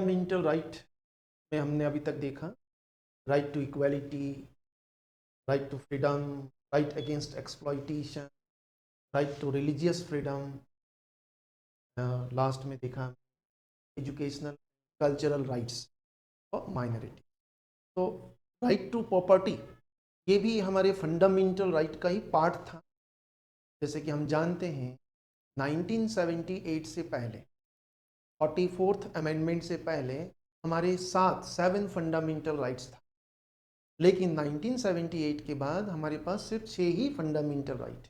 Fundamental right में हमने अभी तक देखा right to equality, right to freedom, right against exploitation, right to religious freedom, last में देखा एजुकेशनल कल्चरल राइट्स और माइनॉरिटी। तो राइट टू प्रॉपर्टी ये भी हमारे फंडामेंटल राइट का ही पार्ट था। जैसे कि हम जानते हैं 1978 से पहले 44th अमेंडमेंट से पहले हमारे 7 फंडामेंटल राइट्स था, लेकिन 1978 के बाद हमारे पास सिर्फ 6 ही fundamental right.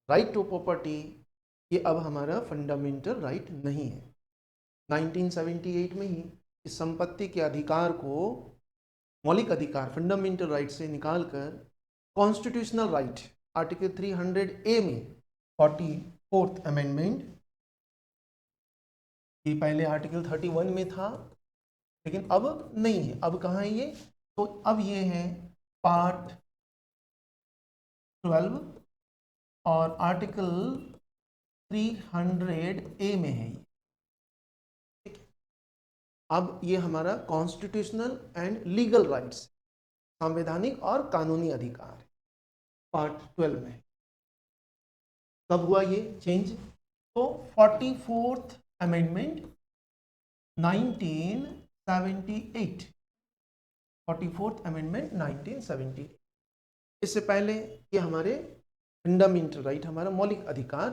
Right to property ये अब हमारा फंडामेंटल राइट नहीं है। 1978 में ही इस संपत्ति के अधिकार को मौलिक अधिकार फंडामेंटल राइट से निकालकर कॉन्स्टिट्यूशनल राइट आर्टिकल 300A में 44th अमेंडमेंट, ये पहले आर्टिकल 31 में था लेकिन अब नहीं है। अब कहाँ है ये? तो अब ये है पार्ट 12 और आर्टिकल 300A में है ये। अब ये हमारा कॉन्स्टिट्यूशनल एंड लीगल राइट्स, संवैधानिक और कानूनी अधिकार है, पार्ट 12 में। कब हुआ ये चेंज? तो 44th अमेंडमेंट 1978, 44th अमेंडमेंट 1978। इससे पहले ये हमारे फंडामेंटल राइट, हमारा मौलिक अधिकार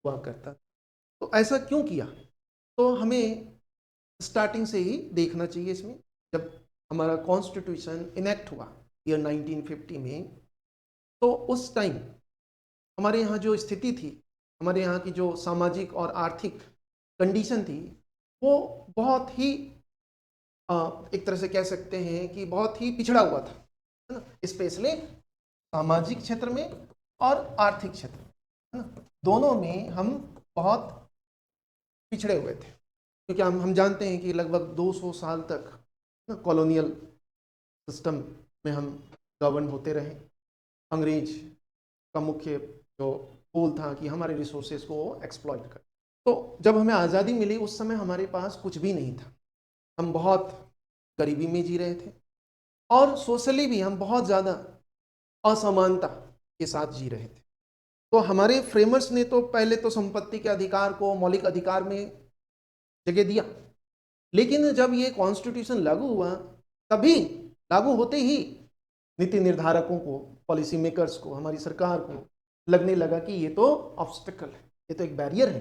हुआ करता। तो ऐसा क्यों किया? तो हमें स्टार्टिंग से ही देखना चाहिए इसमें। जब हमारा कॉन्स्टिट्यूशन इनेक्ट हुआ ईयर 1950 में, तो उस टाइम हमारे यहाँ जो स्थिति थी, हमारे यहाँ की जो सामाजिक और आर्थिक कंडीशन थी, वो बहुत ही एक तरह से कह सकते हैं कि बहुत ही पिछड़ा हुआ था, है ना, स्पेशली सामाजिक क्षेत्र में और आर्थिक क्षेत्र में, है ना, दोनों में हम बहुत पिछड़े हुए थे। क्योंकि हम जानते हैं कि लगभग 200 साल तक कॉलोनियल सिस्टम में हम गवर्न होते रहे। अंग्रेज का मुख्य जो गोल था कि हमारे रिसोर्सेज को एक्सप्लॉइट कर। तो जब हमें आज़ादी मिली उस समय हमारे पास कुछ भी नहीं था, हम बहुत गरीबी में जी रहे थे और सोशली भी हम बहुत ज़्यादा असमानता के साथ जी रहे थे। तो हमारे फ्रेमर्स ने तो पहले तो संपत्ति के अधिकार को मौलिक अधिकार में जगह दिया, लेकिन जब ये कॉन्स्टिट्यूशन लागू हुआ, तभी लागू होते ही नीति निर्धारकों को, पॉलिसी मेकर्स को, हमारी सरकार को लगने लगा कि ये तो ऑब्स्टेकल है, ये तो एक बैरियर है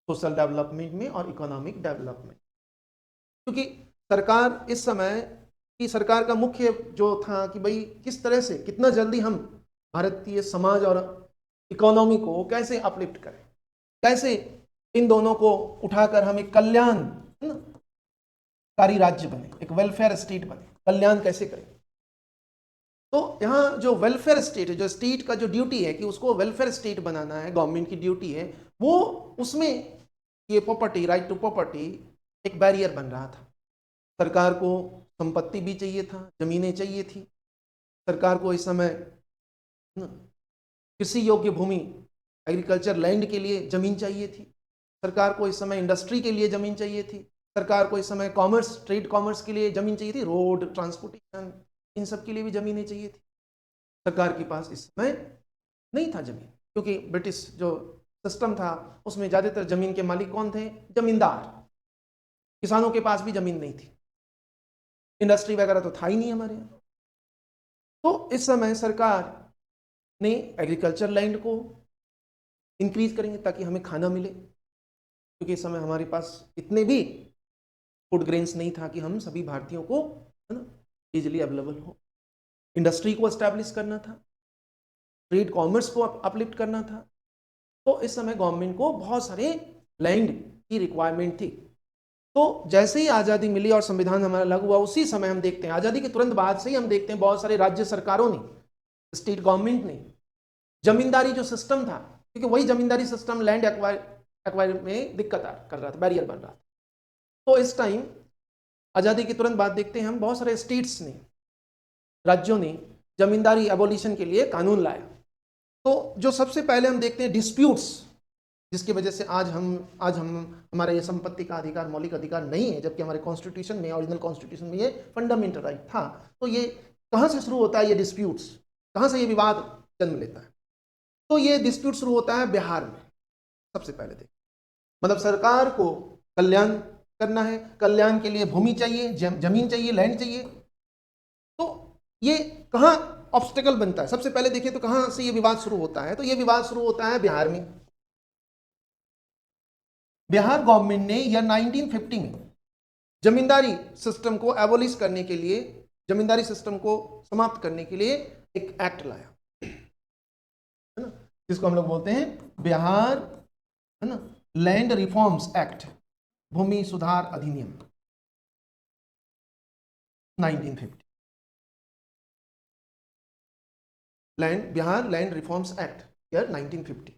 सोशल डेवलपमेंट में और इकोनॉमिक डेवलपमेंट। क्योंकि सरकार इस समय की सरकार का मुख्य जो था कि भाई किस तरह से कितना जल्दी हम भारतीय समाज और इकोनॉमी को कैसे अपलिफ्ट करें, कैसे इन दोनों को उठाकर हम एक कल्याणकारी राज्य बने, एक वेलफेयर स्टेट बने, कल्याण कैसे करें। तो यहाँ जो वेलफेयर स्टेट है, जो स्टेट का जो ड्यूटी है कि उसको वेलफेयर स्टेट बनाना है, गवर्नमेंट की ड्यूटी है, वो उसमें ये प्रॉपर्टी, राइट टू प्रॉपर्टी एक बैरियर बन रहा था। सरकार को संपत्ति भी चाहिए था, जमीनें चाहिए थी, सरकार को इस समय कृषि योग्य भूमि, एग्रीकल्चर लैंड के लिए जमीन चाहिए थी, सरकार को इस समय इंडस्ट्री के लिए जमीन चाहिए थी, सरकार को इस समय कॉमर्स, ट्रेड कॉमर्स के लिए जमीन चाहिए थी, रोड ट्रांसपोर्टेशन, इन सब के लिए भी जमीनें चाहिए थी। सरकार के पास इस समय नहीं था जमीन, क्योंकि ब्रिटिश जो सिस्टम था उसमें ज़्यादातर जमीन के मालिक कौन थे? जमींदार। किसानों के पास भी जमीन नहीं थी, इंडस्ट्री वगैरह तो था ही नहीं हमारे यहाँ। तो इस समय सरकार ने एग्रीकल्चर लैंड को इंक्रीज करेंगे ताकि हमें खाना मिले, क्योंकि इस समय हमारे पास इतने भी फूड ग्रेन्स नहीं था कि हम सभी भारतीयों को, है ना, इजिली अवेलेबल हो। इंडस्ट्री को एस्टैब्लिश करना था, ट्रेड कॉमर्स को अपलिफ्ट करना था। तो इस समय गवर्नमेंट को बहुत सारे लैंड की रिक्वायरमेंट थी। तो जैसे ही आज़ादी मिली और संविधान हमारा लागू हुआ, उसी समय हम देखते हैं, आज़ादी के तुरंत बाद से ही हम देखते हैं बहुत सारे राज्य सरकारों ने, स्टेट गवर्नमेंट ने जमींदारी जो सिस्टम था, क्योंकि वही जमींदारी सिस्टम लैंड एक्वायर में दिक्कत कर रहा था, बैरियर बन रहा था। तो इस टाइम आज़ादी के तुरंत बाद देखते हैं हम बहुत सारे स्टेट्स ने, राज्यों ने जमींदारी एबोलिशन के लिए कानून लाया। तो जो सबसे पहले हम देखते हैं डिस्प्यूट्स जिसकी वजह से आज हम हमारा ये संपत्ति का अधिकार मौलिक अधिकार नहीं है, जबकि हमारे कॉन्स्टिट्यूशन में, ओरिजिनल कॉन्स्टिट्यूशन में ये फंडामेंटल राइट था। तो ये कहाँ से शुरू होता है, ये डिस्प्यूट्स, कहाँ से ये विवाद जन्म लेता है? तो ये डिस्प्यूट शुरू होता है बिहार में। सबसे पहले देख, मतलब सरकार को कल्याण करना है, कल्याण के लिए भूमि चाहिए, जमीन चाहिए, लैंड चाहिए। तो ये कहाँ ऑब्स्टेकल बनता है? सबसे पहले देखिए तो कहाँ से ये विवाद शुरू होता है? तो ये विवाद शुरू होता है बिहार में। बिहार गवर्नमेंट ने या 1950 में जमींदारी सिस्टम को एबोलिश करने के लिए, जमींदारी सिस्टम को समाप्त करने के लिए एक एक्ट लाया, है ना, जिसको हम लोग बोलते हैं बिहार, है ना, लैंड रिफॉर्म्स एक्ट, भूमि सुधार अधिनियम 1950। Bihar land reforms act year 1950।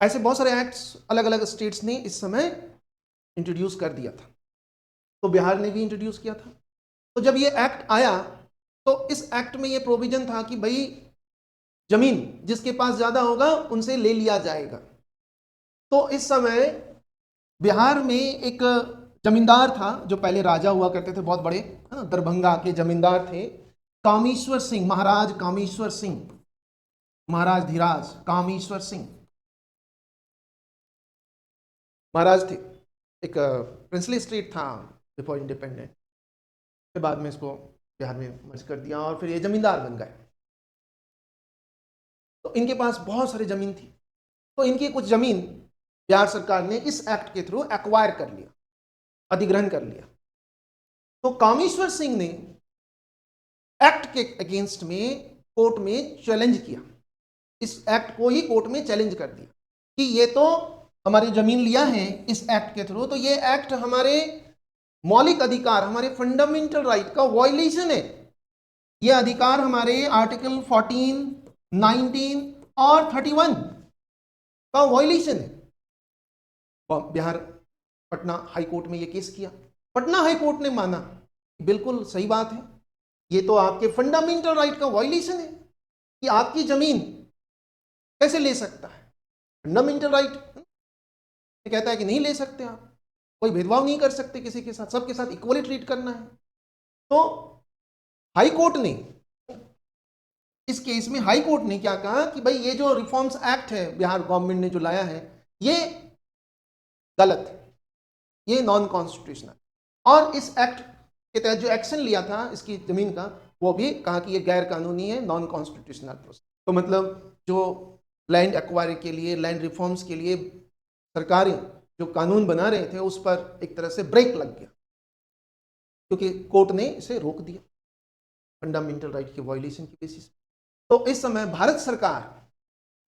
ऐसे बहुत सारे एक्ट्स अलग अलग स्टेट्स ने इस समय इंट्रोड्यूस कर दिया था, तो बिहार ने भी इंट्रोड्यूस किया था। तो जब ये एक्ट आया तो इस एक्ट में ये प्रोविजन था कि भाई जमीन जिसके पास ज्यादा होगा उनसे ले लिया जाएगा। तो इस समय बिहार में एक जमींदार था जो पहले राजा हुआ करते थे, बहुत बड़े, है ना, दरभंगा के जमींदार थे, कामेश्वर सिंह, महाराज कामेश्वर सिंह, महाराज धीराज कामेश्वर सिंह महाराज थे। एक प्रिंसली स्टेट था बिफोर इंडिपेंडेंट, के बाद में इसको बिहार में मर्ज कर दिया और फिर ये जमींदार बन गए। तो इनके पास बहुत सारी जमीन थी, तो इनकी कुछ जमीन बिहार सरकार ने इस एक्ट के थ्रू एक्वायर कर लिया, अधिग्रहण कर लिया। तो कामेश्वर सिंह ने एक्ट के अगेंस्ट में कोर्ट में चैलेंज किया, इस एक्ट को ही कोर्ट में चैलेंज कर दिया कि ये तो हमारी जमीन लिया है इस एक्ट के थ्रू, तो ये एक्ट हमारे मौलिक अधिकार, हमारे फंडामेंटल राइट का वायलेशन है। ये अधिकार हमारे आर्टिकल 14, 19 और 31 का वायलेशन है। बिहार पटना हाई कोर्ट में ये केस किया, पटना हाई कोर्ट ने माना बिल्कुल सही बात है, ये तो आपके फंडामेंटल राइट का वायलेशन है कि आपकी जमीन कैसे ले सकता है। फंडामेंटल राइट कहता है कि नहीं ले सकते आप, कोई भेदभाव नहीं कर सकते किसी के साथ, सबके साथ इक्वली ट्रीट करना है। तो हाई कोर्ट ने, इस केस में हाई कोर्ट ने क्या कहा कि भाई ये जो रिफॉर्म्स एक्ट है बिहार गवर्नमेंट ने जो लाया है ये गलत है, ये नॉन कॉन्स्टिट्यूशनल, और इस एक्ट के तहत जो एक्शन लिया था इसकी जमीन का, वो भी कहा कि ये गैर कानूनी है, नॉन कॉन्स्टिट्यूशनल प्रोसेस। तो मतलब जो लैंड एक्वायरी के लिए, लैंड रिफॉर्म्स के लिए सरकारें जो कानून बना रहे थे उस पर एक तरह से ब्रेक लग गया, क्योंकि कोर्ट ने इसे रोक दिया फंडामेंटल राइट के वायलेशन की बेसिस। तो इस समय भारत सरकार,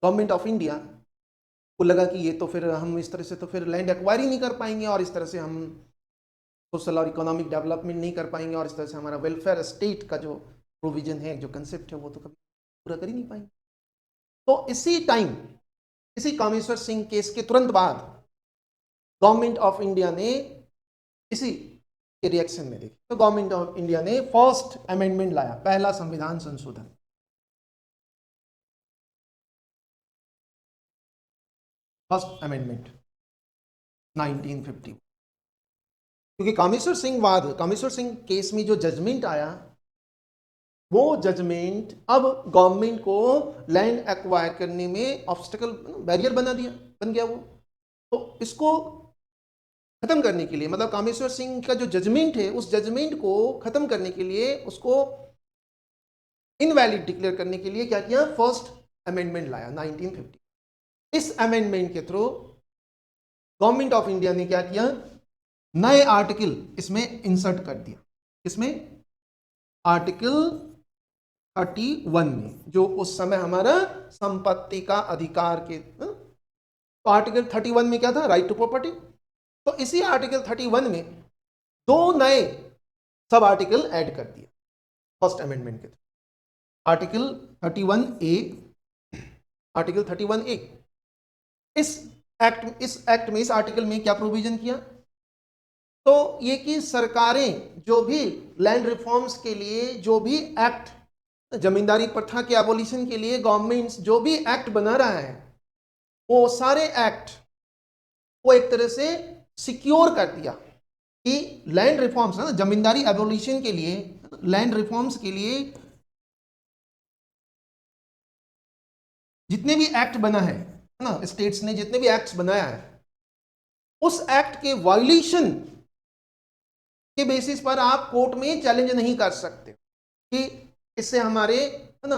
गवर्नमेंट ऑफ इंडिया को लगा कि ये तो फिर हम इस तरह से तो फिर लैंड एक्वायरी नहीं कर पाएंगे, और इस तरह से हम सोशल और इकोनॉमिक डेवलपमेंट नहीं कर पाएंगे, और इस तरह से हमारा वेलफेयर स्टेट का जो प्रोविजन है, जो कंसेप्ट है, वो तो कभी पूरा कर ही नहीं पाएंगे। तो इसी टाइम, इसी कामेश्वर सिंह केस के तुरंत बाद गवर्नमेंट ऑफ इंडिया ने इसी के रिएक्शन में देखिए, तो गवर्नमेंट ऑफ इंडिया ने फर्स्ट अमेंडमेंट लाया, पहला संविधान संशोधन, फर्स्ट अमेंडमेंट 1950। क्योंकि कामेश्वर सिंह केस में जो जजमेंट आया, वो जजमेंट अब गवर्नमेंट को लैंड एक्वायर करने में ऑब्स्टेकल, बैरियर बन गया वो। तो इसको खत्म करने के लिए, मतलब कामेश्वर सिंह का जो जजमेंट है उस जजमेंट को खत्म करने के लिए, उसको इनवैलिड डिक्लेयर करने के लिए क्या किया, फर्स्ट अमेंडमेंट लाया 1950। इस अमेंडमेंट के थ्रू गवर्नमेंट ऑफ इंडिया ने क्या किया, नए आर्टिकल इसमें इंसर्ट कर दिया। इसमें आर्टिकल 31 में, जो उस समय हमारा संपत्ति का अधिकार के, तो आर्टिकल 31 में क्या था, राइट टू प्रॉपर्टी। तो इसी आर्टिकल 31 में दो नए सब आर्टिकल ऐड कर दिया फर्स्ट अमेंडमेंट के through. Article 31A, article 31A। इस एक्ट में, इस आर्टिकल में क्या प्रोविजन किया, तो ये कि सरकारें जो भी लैंड रिफॉर्म्स के लिए जो भी एक्ट, जमींदारी प्रथा के एबोलिशन के लिए गवर्नमेंट्स जो भी एक्ट बना रहा है, वो सारे एक्ट को एक तरह से सिक्योर कर दिया कि लैंड रिफॉर्म्स है ना, जमींदारी एबोलिशन के लिए, लैंड रिफॉर्म्स के लिए जितने भी एक्ट बना है ना, स्टेट्स ने जितने भी एक्ट्स बनाया है, उस एक्ट के वायलेशन के बेसिस पर आप कोर्ट में चैलेंज नहीं कर सकते कि इससे हमारे है ना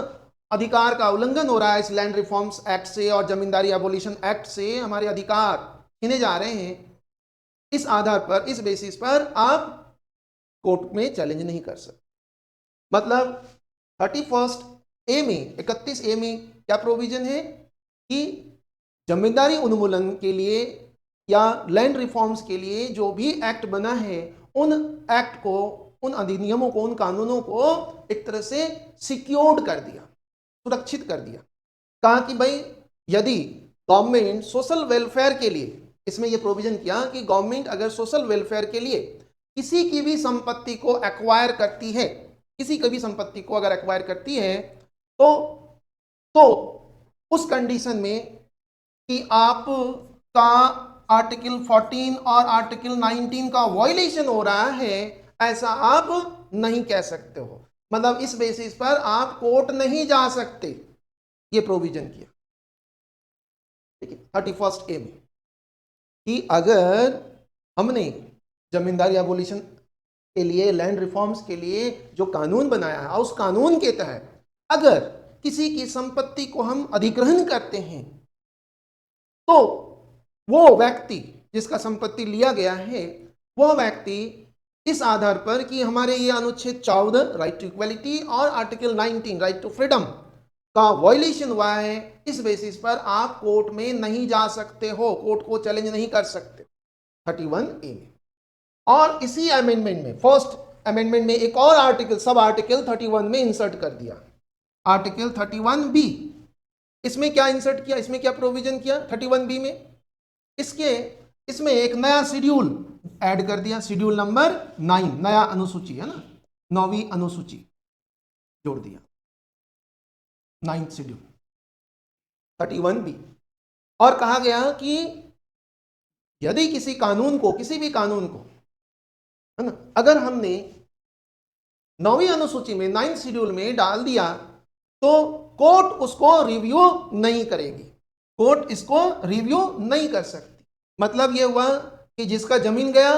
अधिकार का उल्लंघन हो रहा है, इस लैंड रिफॉर्म्स एक्ट से और जमींदारी एबोलिशन एक्ट से हमारे अधिकार छीने जा रहे हैं। इस आधार पर, इस बेसिस पर आप कोर्ट में चैलेंज नहीं कर सकते। मतलब 31 ए में, 31 ए में क्या प्रोविजन है कि जमींदारी उन्मूलन के लिए या लैंड रिफॉर्म्स के लिए जो भी एक्ट बना है, उन एक्ट को, उन अधिनियमों को, उन कानूनों को एक तरह से सिक्योर्ड कर दिया, सुरक्षित कर दिया। कहा कि भाई यदि गवर्नमेंट सोशल वेलफेयर के लिए, इसमें यह प्रोविजन किया कि गवर्नमेंट अगर सोशल वेलफेयर के लिए किसी की भी संपत्ति को एक्वायर करती है, किसी की भी संपत्ति को अगर एक्वायर करती है, तो उस कंडीशन में कि आपका आर्टिकल 14 और आर्टिकल 19 का वायलेशन हो रहा है, ऐसा आप नहीं कह सकते हो। मतलब इस बेसिस पर आप कोर्ट नहीं जा सकते, ये प्रोविजन किया। ठीक है, 31 ए में कि अगर हमने जमींदारी एबोलिशन के लिए, लैंड रिफॉर्म्स के लिए जो कानून बनाया है, उस कानून के तहत अगर किसी की संपत्ति को हम अधिग्रहण करते हैं, तो वो व्यक्ति जिसका संपत्ति लिया गया है, वह व्यक्ति इस आधार पर कि हमारे ये अनुच्छेद 14 राइट टू इक्वलिटी और आर्टिकल 19 राइट टू फ्रीडम का वायलेशन हुआ है, इस बेसिस पर आप कोर्ट में नहीं जा सकते हो, कोर्ट को चैलेंज नहीं कर सकते 31 ए में। और इसी अमेंडमेंट में, फर्स्ट अमेंडमेंट में एक और आर्टिकल, सब आर्टिकल 31 में इंसर्ट कर दिया, आर्टिकल 31 बी। इसमें क्या इंसर्ट किया, इसमें क्या प्रोविजन किया 31 बी में, इसमें एक नया शेड्यूल ऐड कर दिया, शेड्यूल नंबर 9, नया अनुसूची है ना, 9वीं अनुसूची जोड़ दिया, 9th शेड्यूल 31 बी। और कहा गया कि यदि किसी कानून को, किसी भी कानून को है ना, अगर हमने 9वीं अनुसूची में, 9th शेड्यूल में डाल दिया, तो कोर्ट उसको रिव्यू नहीं करेगी, कोर्ट इसको रिव्यू नहीं कर सकती। मतलब यह हुआ कि जिसका जमीन गया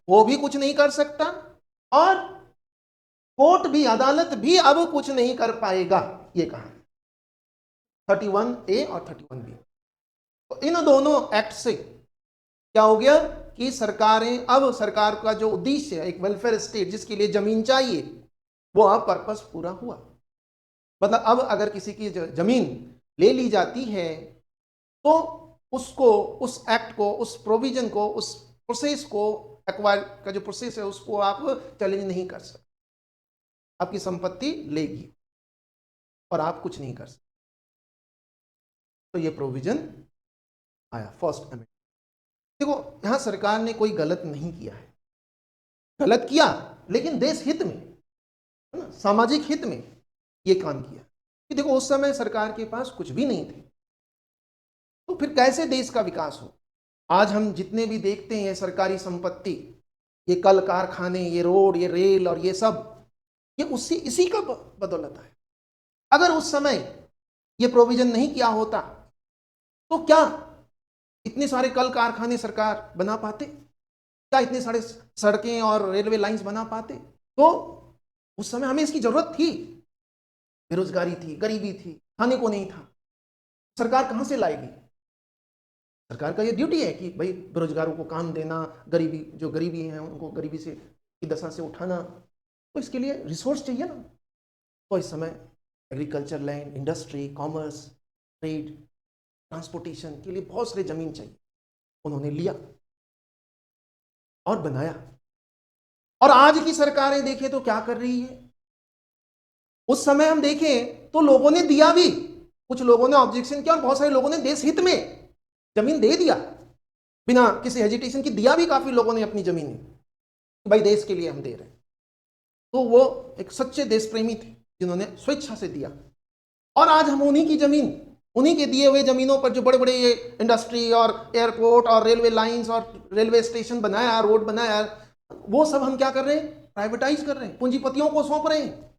वो भी कुछ नहीं कर सकता, और कोर्ट भी, अदालत भी अब कुछ नहीं कर पाएगा, ये कहा 31 ए और 31 बी। तो इन दोनों एक्ट से क्या हो गया कि सरकारें, अब सरकार का जो उद्देश्य है, एक वेलफेयर स्टेट जिसके लिए जमीन चाहिए, वो अब पर्पस पूरा हुआ। मतलब अब अगर किसी की जमीन ले ली जाती है, तो उसको, उस एक्ट को, उस प्रोविजन को, उस प्रोसेस को, एक्वायर का जो प्रोसेस है, उसको आप चैलेंज नहीं कर सकते। आपकी संपत्ति लेगी और आप कुछ नहीं कर सकते। तो ये प्रोविजन आया फर्स्ट अमेंडमेंट। देखो, यहां सरकार ने कोई गलत नहीं किया है, गलत किया लेकिन देश हित में, है ना, सामाजिक हित में ये काम किया। कि देखो, उस समय सरकार के पास कुछ भी नहीं थे, तो फिर कैसे देश का विकास हो। आज हम जितने भी देखते हैं सरकारी संपत्ति, ये कल कारखाने, ये रोड, ये रेल और ये सब, ये इसी का बदौलत है। अगर उस समय ये प्रोविजन नहीं किया होता, तो क्या इतने सारे कल कारखाने सरकार बना पाते, क्या इतने सारे सड़कें और रेलवे लाइंस बना पाते। तो उस समय हमें इसकी जरूरत थी, बेरोजगारी थी, गरीबी थी, खाने को नहीं था, सरकार कहां से लाएगी। सरकार का ये ड्यूटी है कि भाई बेरोजगारों को काम देना, गरीबी, जो गरीबी है उनको गरीबी से की दशा से उठाना, तो इसके लिए रिसोर्स चाहिए ना। तो इस समय agriculture land, industry, commerce, trade, transportation के लिए बहुत सारी जमीन चाहिए, उन्होंने लिया और बनाया। और आज की सरकारें देखें तो क्या कर रही है। उस समय हम देखें तो लोगों ने दिया भी, कुछ लोगों ने ऑब्जेक्शन किया और बहुत सारे लोगों ने देश हित में जमीन दे दिया, बिना किसी हेजिटेशन की दिया भी काफी लोगों ने अपनी जमीन, भाई देश के लिए हम दे रहे हैं। तो वो एक सच्चे देश प्रेमी थे जिन्होंने स्वेच्छा से दिया। और आज हम उन्हीं की जमीन उन्हीं के दिए हुए जमीनों पर जो बड़े बड़े ये इंडस्ट्री और एयरपोर्ट और रेलवे लाइंस और रेलवे स्टेशन बनाया, रोड बनाया, वो सब हम क्या कर रहे हैं? प्राइवेटाइज कर रहे हैं, पूंजीपतियों को सौंप रहे हैं,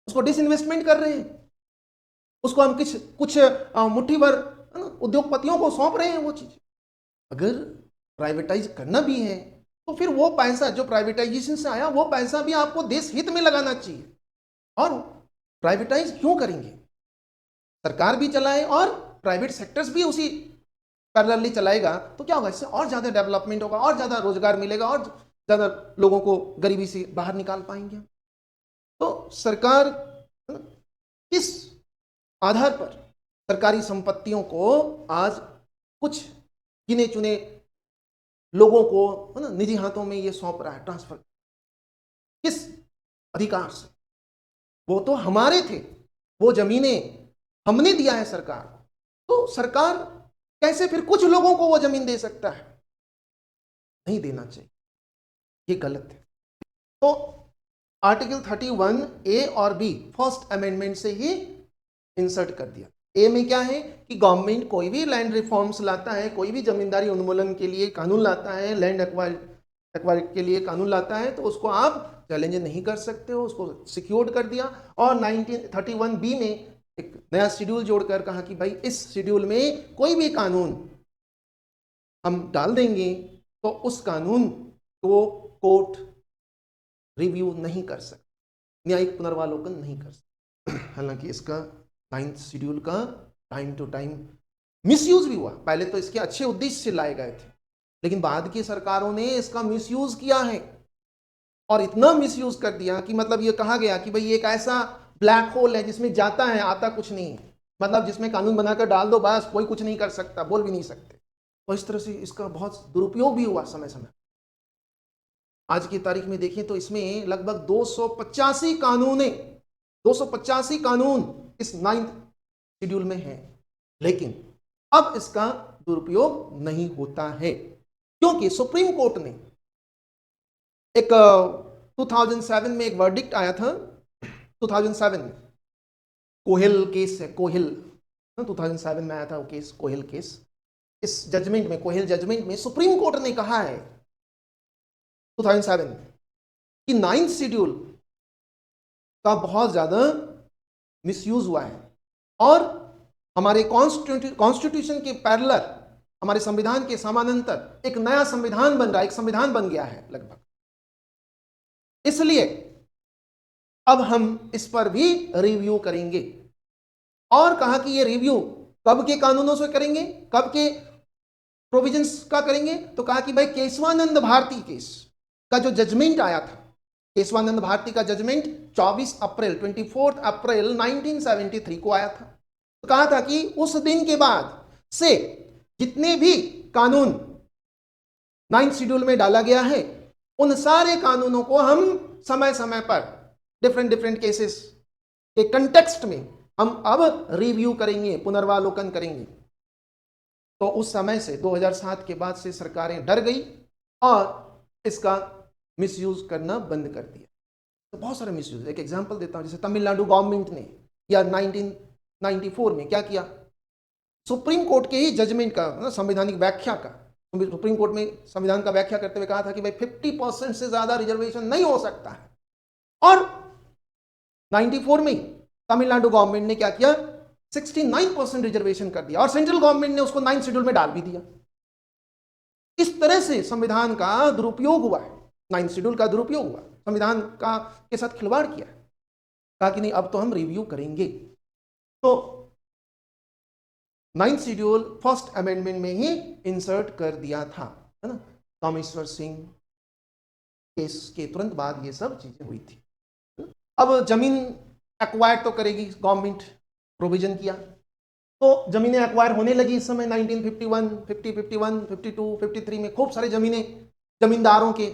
उसको डिसइन्वेस्टमेंट कर रहे हैं, उसको हम कुछ मुट्ठी भर उद्योगपतियों को सौंप रहे हैं वो चीज। अगर प्राइवेटाइज करना भी है तो फिर वो पैसा जो प्राइवेटाइजेशन से आया वो पैसा भी आपको देश हित में लगाना चाहिए। और प्राइवेटाइज क्यों करेंगे? सरकार भी चलाए और प्राइवेट सेक्टर्स भी उसी पैरेलली चलाएगा तो क्या होगा? इससे और ज्यादा डेवलपमेंट होगा, और ज्यादा रोजगार मिलेगा, और ज्यादा लोगों को गरीबी से बाहर निकाल पाएंगे। तो सरकार किस आधार पर सरकारी संपत्तियों को आज कुछ गिने चुने लोगों को, है ना, निजी हाथों में ये सौंप रहा है, ट्रांसफर? किस अधिकार से? वो तो हमारे थे, वो जमीनें हमने दिया है सरकार को, तो सरकार कैसे फिर कुछ लोगों को वो जमीन दे सकता है? नहीं देना चाहिए, ये गलत है। तो आर्टिकल 31 ए और बी फर्स्ट अमेंडमेंट से ही इंसर्ट कर दिया। ए में क्या है कि गवर्नमेंट कोई भी लैंड रिफॉर्म्स लाता है, कोई भी जमींदारी उन्मूलन के लिए कानून लाता है, लैंड एक्वायर के लिए कानून लाता है, तो उसको आप चैलेंज नहीं कर सकते हो, उसको सिक्योर्ड कर दिया। और 1931 बी में एक नया शेड्यूल जोड़कर कहा कि भाई इस शेड्यूल में कोई भी कानून हम डाल देंगे तो उस कानून को कोर्ट रिव्यू नहीं कर सकता, न्यायिक पुनर्वालोकन नहीं कर सकता। हालांकि इसका 9th शेड्यूल का टाइम टू टाइम मिसयूज भी हुआ। पहले तो इसके अच्छे उद्देश्य से लाए गए थे, लेकिन बाद की सरकारों ने इसका मिसयूज किया है, और इतना मिसयूज कर दिया कि मतलब ये कहा गया कि भाई एक ऐसा ब्लैक होल है जिसमें जाता है आता कुछ नहीं है, मतलब जिसमें कानून बनाकर डाल दो बस, कोई कुछ नहीं कर सकता, बोल भी नहीं सकते। तो इस तरह से इसका बहुत दुरुपयोग भी हुआ समय समय। आज की तारीख में देखें तो इसमें लगभग 285 कानून इस 9th शेड्यूल में है, लेकिन अब इसका दुरुपयोग नहीं होता है, क्योंकि सुप्रीम कोर्ट ने एक 2007 में एक वर्डिक्ट आया था। 2007 में कोहिल केस है, कोहिल 2007 में आया था वो केस, कोहिल केस। इस जजमेंट में, कोहिल जजमेंट में सुप्रीम कोर्ट ने कहा है 2007 में कि 9th शेड्यूल का बहुत ज्यादा मिसयूज हुआ है, और हमारे कॉन्स्टिट्यूशन के पैरेलल, हमारे संविधान के समानांतर एक नया संविधान बन रहा है, एक संविधान बन गया है लगभग। इसलिए अब हम इस पर भी रिव्यू करेंगे। और कहा कि ये रिव्यू कब के कानूनों से करेंगे, कब के प्रोविजंस का करेंगे? तो कहा कि भाई केशवानंद भारती केस का जो जजमेंट आया था, केशवानंद भारती का जजमेंट 24 अप्रैल 1973 को आया था। तो कहा था कि उस दिन के बाद से जितने भी कानून 9th शेड्यूल में डाला गया है, उन सारे कानूनों को हम समय समय पर डिफरेंट केसेस के कंटेक्स्ट में हम अब रिव्यू करेंगे, पुनर्वालोकन करेंगे। तो उस समय से 2007 के बाद से सरकारें डर गई और इसका मिसयूज करना बंद कर दिया। तो बहुत सारे मिसयूज, एक एग्जांपल देता हूं, जैसे तमिलनाडु गवर्नमेंट ने या 1994 में क्या किया, सुप्रीम कोर्ट के ही जजमेंट का, संवैधानिक व्याख्या का, सुप्रीम कोर्ट में संविधान का व्याख्या करते हुए कहा था कि भाई 50% से ज्यादा रिजर्वेशन नहीं हो सकता है। और 94 में तमिलनाडु गवर्नमेंट ने क्या किया, 69% रिजर्वेशन कर दिया, और सेंट्रल गवर्नमेंट ने उसको 9th शेड्यूल में डाल भी दिया। इस तरह से संविधान का दुरुपयोग हुआ है, 9th शेड्यूल का दुरुपयोग हुआ, संविधान का के साथ खिलवाड़ किया। कहा कि नहीं अब तो हम रिव्यू करेंगे। तो 9th शेड्यूल फर्स्ट अमेंडमेंट में ही इंसर्ट कर दिया था, है ना। कामेश्वर सिंह केस के तुरंत बाद ये सब चीजें हुई थी। अब जमीन एक्वायर तो करेगी गवर्नमेंट, प्रोविजन किया, तो जमीनें एक्वायर होने लगी इस समय 1951, 50, 51, 52, 53 में खूब सारे जमीनें जमींदारों के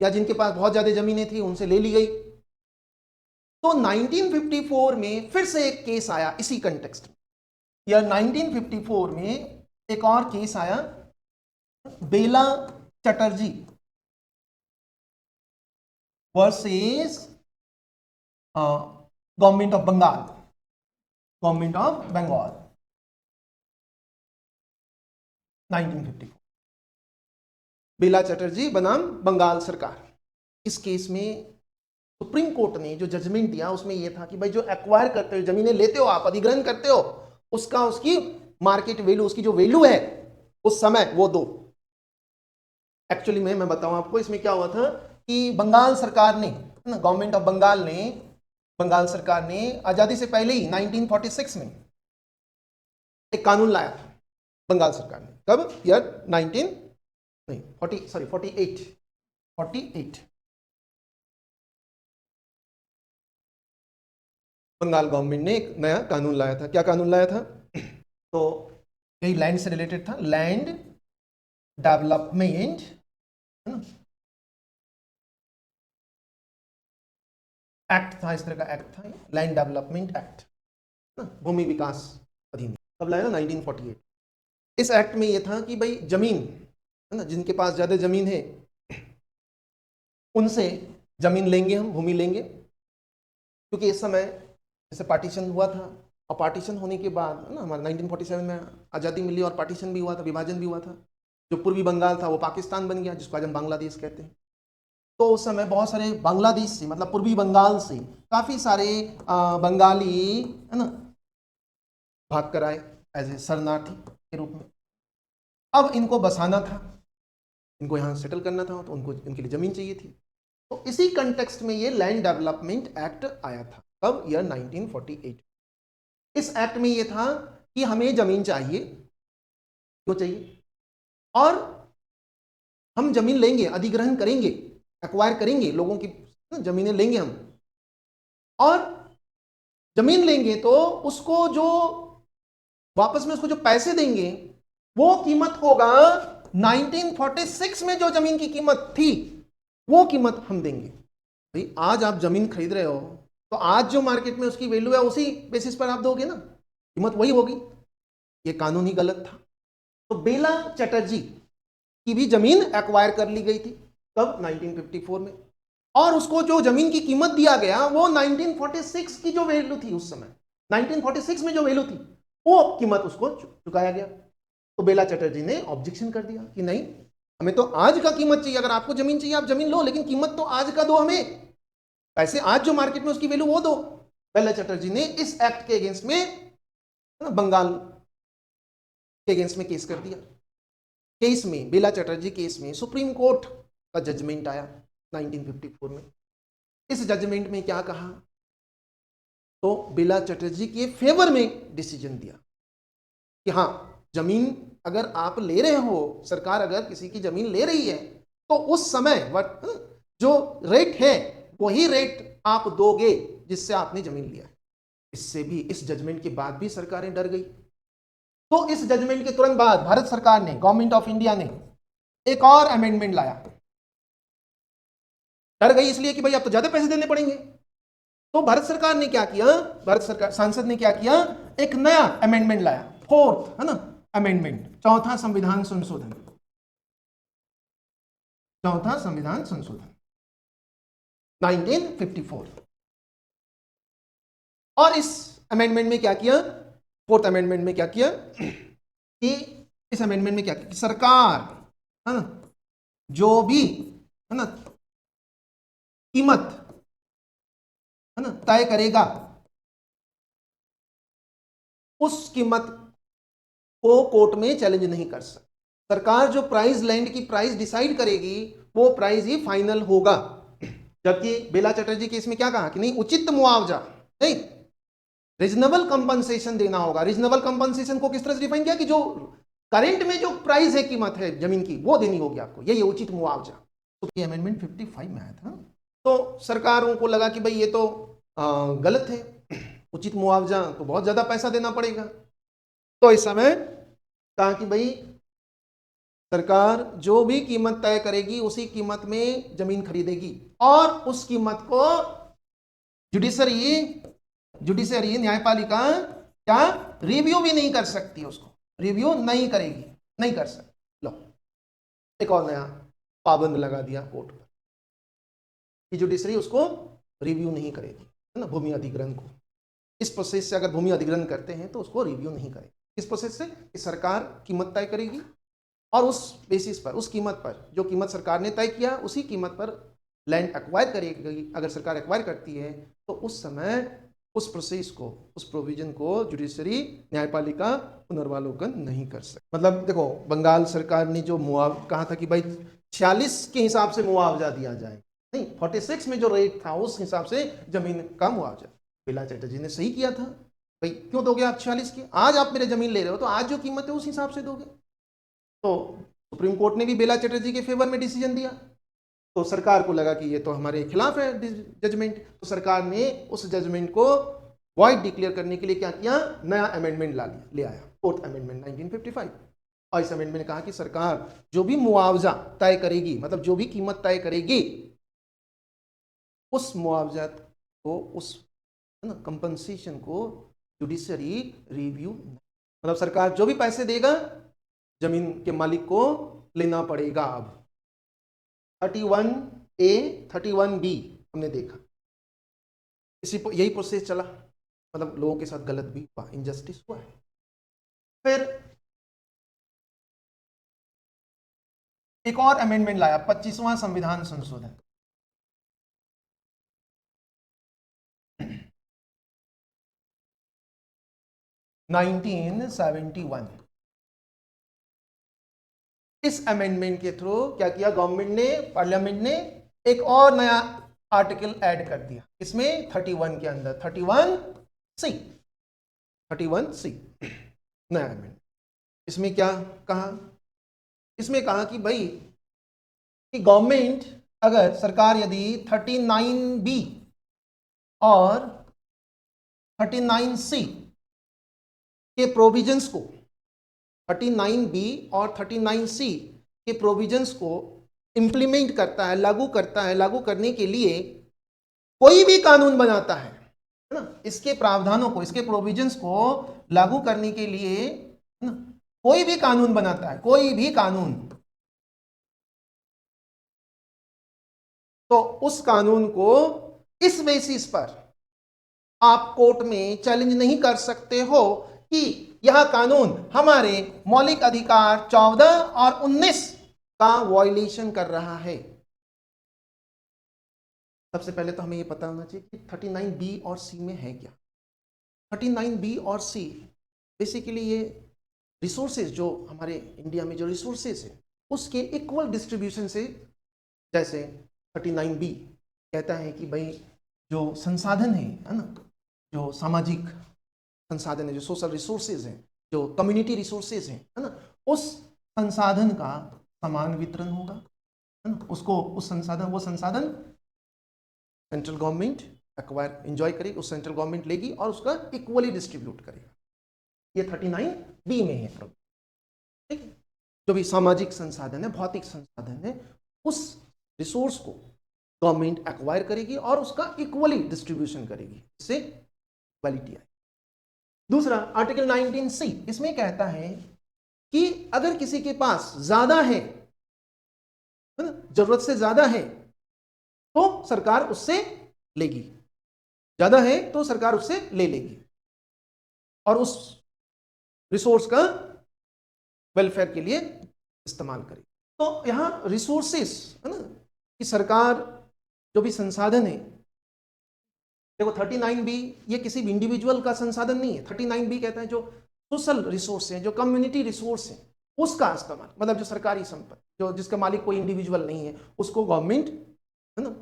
या जिनके पास बहुत ज्यादा जमीनें थी उनसे ले ली गई। तो 1954 में फिर से एक केस आया इसी कंटेक्स्ट में, या 1954 में एक और केस आया, Bela Chatterjee versus government of Bengal, government of Bengal. 1954। Bela Chatterjee बनाम बंगाल सरकार। इस केस में सुप्रीम कोर्ट ने जो जजमेंट दिया उसमें यह था कि भाई जो एक्वायर करते हो, जमीनें लेते हो आप, अधिग्रहण करते हो, उसकी मार्केट वैल्यू, उसकी जो वैल्यू है उस समय वो दो। एक्चुअली में मैं बताऊं आपको इसमें क्या हुआ था कि बंगाल सरकार ने, गवर्नमेंट ऑफ बंगाल सरकार ने आजादी से पहले ही 1946 में एक कानून लाया था। बंगाल सरकार ने कब, ईयर 48 बंगाल गवर्नमेंट ने एक नया कानून लाया था। क्या कानून लाया था? तो यही लैंड से रिलेटेड था, लैंड डेवलपमेंट एक्ट था, इस तरह का एक्ट था, लैंड डेवलपमेंट एक्ट, भूमि विकास अधिनियम। कब लाया? 1948। इस एक्ट में यह था कि भाई जमीन है ना, जिनके पास ज्यादा जमीन है उनसे जमीन लेंगे, हम भूमि लेंगे, क्योंकि इस समय जैसे पार्टीशन हुआ था, और पार्टीशन होने के बाद ना हमारा 1947 में आज़ादी मिली और पार्टीशन भी हुआ था, विभाजन भी हुआ था। जो पूर्वी बंगाल था वो पाकिस्तान बन गया, जिसको आज हम बांग्लादेश कहते हैं। तो उस समय बहुत सारे बांग्लादेश से, मतलब पूर्वी बंगाल से काफ़ी सारे बंगाली है ना भाग कर आए एज ए शरणार्थी के रूप में। अब इनको बसाना था, इनको यहाँ सेटल करना था, तो उनको इनके लिए ज़मीन चाहिए थी। तो इसी कंटेक्स्ट में ये लैंड डेवलपमेंट एक्ट आया था। कब? ईयर 1948। इस एक्ट में ये था कि हमें जमीन चाहिए, क्यों चाहिए, और हम जमीन लेंगे, अधिग्रहण करेंगे, एक्वायर करेंगे, लोगों की जमीनें लेंगे हम, और जमीन लेंगे तो उसको जो वापस में उसको जो पैसे देंगे वो कीमत होगा 1946 में जो जमीन की कीमत थी वो कीमत हम देंगे। भाई आज आप जमीन खरीद रहे हो तो आज जो मार्केट में उसकी वैल्यू है उसी बेसिस पर आप दोगे ना, कीमत वही होगी। ये कानून ही गलत था। तो बेला चटर्जी की भी जमीन एक्वायर कर ली गई थी। कब? 1954 में। और उसको जो जमीन की कीमत दिया गया वो 1946 की जो वैल्यू थी उस समय, 1946 में जो वैल्यू थी वो कीमत उसको चुकाया गया। तो बेला चटर्जी ने ऑब्जेक्शन कर दिया कि नहीं, हमें तो आज का कीमत चाहिए, अगर आपको जमीन चाहिए आप जमीन लो, लेकिन कीमत तो आज का दो, हमें पैसे आज जो मार्केट में उसकी वैल्यू वो दो। बेला चटर्जी ने इस एक्ट के अगेंस्ट में, बंगाल के अगेंस्ट में केस कर दिया। केस में, बेला चटर्जी केस में सुप्रीम कोर्ट का जजमेंट आया 1954 में। इस जजमेंट में क्या कहा? तो बेला चटर्जी के फेवर में डिसीजन दिया कि हाँ, जमीन अगर आप ले रहे हो, सरकार अगर किसी की जमीन ले रही है तो उस समय जो रेट है वही रेट आप दोगे जिससे आपने जमीन लिया है। इससे भी, इस जजमेंट के बाद भी सरकारें डर गई। तो इस जजमेंट के तुरंत बाद भारत सरकार ने, गवर्नमेंट ऑफ इंडिया ने एक और अमेंडमेंट लाया। डर गई इसलिए कि भाई अब तो ज्यादा पैसे देने पड़ेंगे। तो भारत सरकार ने क्या किया, भारत सरकार सांसद ने क्या किया, एक नया अमेंडमेंट लाया, फोर्थ है ना अमेंडमेंट, चौथा संविधान संशोधन, चौथा संविधान संशोधन 1954। और इस अमेंडमेंट में क्या किया, फोर्थ अमेंडमेंट में क्या किया कि इस अमेंडमेंट में क्या किया कि सरकार है ना जो भी है ना कीमत है ना तय करेगा, उस कीमत को कोर्ट में चैलेंज नहीं कर सकता। सरकार जो प्राइस, लैंड की प्राइस डिसाइड करेगी वो प्राइस ही फाइनल होगा। जबकि बेला चटर्जी केस में क्या कहा कि नहीं, उचित मुआवजा नहीं, रीजनेबल कंपनसेशन देना होगा। रीजनेबल कंपनसेशन को किस तरह से डिफाइन किया कि जो करंट में जो प्राइस है, कीमत है जमीन की, वो देनी होगी आपको, यही उचित मुआवजा। तो ये अमेंडमेंट 55 में आया था। तो सरकारों को लगा कि भाई ये तो गलत है, उचित मुआवजा तो बहुत ज्यादा पैसा देना पड़ेगा। तो इस समय कहा कि भाई सरकार जो भी कीमत तय करेगी उसी कीमत में जमीन खरीदेगी, और उस कीमत को जुडिशरी न्यायपालिका क्या रिव्यू भी नहीं कर सकती, उसको रिव्यू नहीं करेगी, नहीं कर सकती। लो, एक और नया पाबंद लगा दिया कोर्ट पर कि जुडिशरी उसको रिव्यू नहीं करेगी, है ना, भूमि अधिग्रहण को। इस प्रोसेस से अगर भूमि अधिग्रहण करते हैं तो उसको रिव्यू नहीं करेगी। इस प्रोसेस से सरकार कीमत तय करेगी और उस बेसिस पर, उस कीमत पर, जो कीमत सरकार ने तय किया उसी कीमत पर लैंड एक्वायर करेगी। अगर सरकार एक्वायर करती है तो उस समय उस प्रोसेस को, उस प्रोविजन को जुडिशरी, न्यायपालिका पुनर्वालोकन नहीं कर सकती। मतलब देखो, बंगाल सरकार ने जो कहा था कि भाई 46 के हिसाब से मुआवजा दिया जाए, नहीं 46 में जो रेट था उस हिसाब से जमीन का मुआवजा। बेला चैटर्जी ने सही किया था, भाई क्यों दोगे आप 46 की? आज आप मेरे जमीन ले रहे हो तो आज जो कीमत है उस हिसाब से दोगे। तो सुप्रीम कोर्ट ने भी बेला चैटर्जी के फेवर में डिसीजन दिया, तो सरकार को लगा कि ये तो हमारे खिलाफ है जजमेंट, तो सरकार ने उस जजमेंट को वॉइड डिक्लेयर करने के लिए क्या किया, नया अमेंडमेंट ले आया, 4th अमेंडमेंट 1955। और इस अमेंडमेंट ने कहा कि सरकार जो भी मुआवजा तय करेगी, मतलब जो भी कीमत तय करेगी, उस मुआवजा को, उस कंपनसेशन को जुडिशरी रिव्यू, मतलब सरकार जो भी पैसे देगा जमीन के मालिक को लेना पड़ेगा। अब 31A 31B हमने देखा, यही प्रोसेस चला, मतलब लोगों के साथ गलत भी हुआ, इनजस्टिस हुआ है। फिर एक और अमेंडमेंट लाया, 25वां संविधान संशोधन। (1971) इस अमेंडमेंट के थ्रू क्या किया गवर्नमेंट ने, पार्लियामेंट ने एक और नया आर्टिकल ऐड कर दिया, इसमें 31 के अंदर 31C नया अमेंडमेंट। इसमें क्या कहा, इसमें कहा कि भाई कि गवर्नमेंट, अगर सरकार यदि 39B और 39C के प्रोविजंस को, 39B और 39C के प्रोविजंस को इंप्लीमेंट करता है, लागू करता है, लागू करने के लिए कोई भी कानून बनाता है ना, इसके प्रावधानों को, इसके प्रोविजंस को लागू करने के लिए ना, कोई भी कानून बनाता है, कोई भी कानून, तो उस कानून को इस बेसिस पर आप कोर्ट में चैलेंज नहीं कर सकते हो कि यह कानून हमारे मौलिक अधिकार 14 और 19 का वायलेशन कर रहा है। सबसे पहले तो हमें यह पता होना चाहिए कि 39B और C में है क्या। 39B और C बेसिकली ये रिसोर्सेज, जो हमारे इंडिया में जो रिसोर्सेज है उसके इक्वल डिस्ट्रीब्यूशन से, जैसे 39B कहता है कि भाई जो संसाधन है ना, जो सामाजिक संसाधन है, जो सोशल रिसोर्सेज हैं, जो कम्युनिटी रिसोर्सेज हैं, है ना, उस संसाधन का समान वितरण होगा, है ना, उसको, उस संसाधन, वो संसाधन सेंट्रल गवर्नमेंट एक्वायर एंजॉय करेगी, उस सेंट्रल गवर्नमेंट लेगी और उसका इक्वली डिस्ट्रीब्यूट करेगा। ये 39B में है प्रॉब्लम, ठीक है। जो भी सामाजिक संसाधन है, भौतिक संसाधन है, उस रिसोर्स को गवर्नमेंट एक्वायर करेगी और उसका इक्वली डिस्ट्रीब्यूशन करेगी, इससे इक्वालिटी आए। दूसरा आर्टिकल 19C इसमें कहता है कि अगर किसी के पास ज्यादा है ना, जरूरत से ज्यादा है, तो सरकार उससे लेगी, ज्यादा है तो सरकार उससे ले लेगी और उस रिसोर्स का वेलफेयर के लिए इस्तेमाल करेगी। तो यहां रिसोर्सेस है ना, कि सरकार जो भी संसाधन है, देखो 39B ये किसी भी इंडिविजुअल का संसाधन नहीं है। 39B कहता है जो सोशल रिसोर्स है, जो कम्युनिटी रिसोर्स है, उसका इस्तेमाल, मतलब जो सरकारी संपत्ति, जो जिसका मालिक कोई इंडिविजुअल नहीं है, उसको गवर्नमेंट, है ना,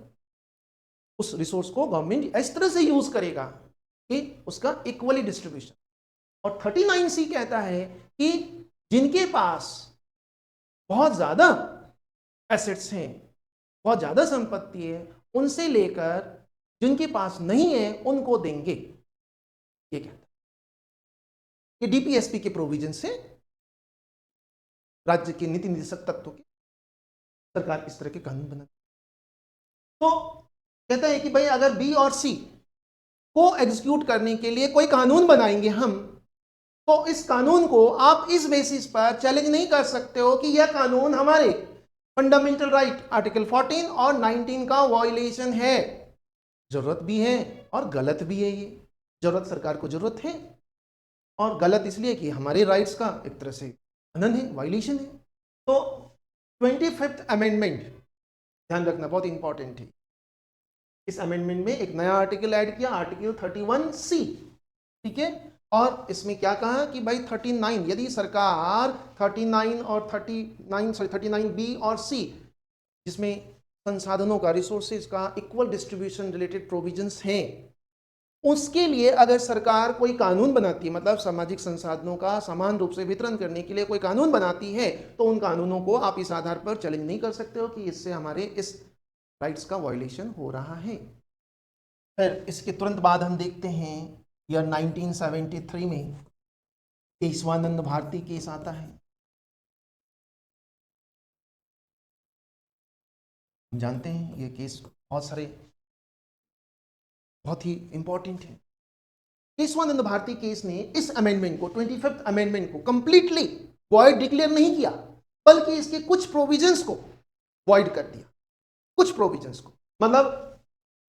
उस रिसोर्स को गवर्नमेंट इस तरह से यूज करेगा कि उसका इक्वली डिस्ट्रीब्यूशन। और 39C कहता है कि जिनके पास बहुत ज्यादा एसेट्स हैं, बहुत ज्यादा संपत्ति है, उनसे लेकर जिनके पास नहीं है उनको देंगे, ये कहता है। ये DPSP के प्रोविजन से, राज्य के नीति निर्देशक तत्वों के, सरकार इस तरह के कानून बनाती। तो कहता है कि भाई अगर B और C को एग्जीक्यूट करने के लिए कोई कानून बनाएंगे हम, तो इस कानून को आप इस बेसिस पर चैलेंज नहीं कर सकते हो कि यह कानून हमारे फंडामेंटल राइट आर्टिकल 14 और 19 का वायलेशन है। जरूरत भी है और गलत भी है। ये जरूरत, सरकार को जरूरत है, और गलत इसलिए कि हमारे राइट्स का एक तरह से हनन है, वायलेशन है। तो 25th अमेंडमेंट ध्यान रखना बहुत इंपॉर्टेंट है। इस अमेंडमेंट में एक नया आर्टिकल ऐड किया, आर्टिकल 31C, ठीक है। और इसमें क्या कहा कि भाई 39, यदि सरकार 39 और 39B और C, जिसमें संसाधनों का, रिसोर्सेज का इक्वल डिस्ट्रीब्यूशन रिलेटेड प्रोविजंस हैं, उसके लिए अगर सरकार कोई कानून बनाती है, मतलब सामाजिक संसाधनों का समान रूप से वितरण करने के लिए कोई कानून बनाती है, तो उन कानूनों को आप इस आधार पर चैलेंज नहीं कर सकते हो कि इससे हमारे इस राइट्स का वायलेशन हो रहा है। फिर इसके तुरंत बाद हम देखते हैं ईयर 1973 में केशवानंद भारती केस आता है। हम जानते हैं ये केस बहुत ही इंपॉर्टेंट है। केशवानंद भारती केस ने इस अमेंडमेंट को, 25th अमेंडमेंट को कंप्लीटली वॉइड डिक्लेयर नहीं किया, बल्कि इसके कुछ प्रोविजंस को वॉइड कर दिया, कुछ प्रोविजंस को। मतलब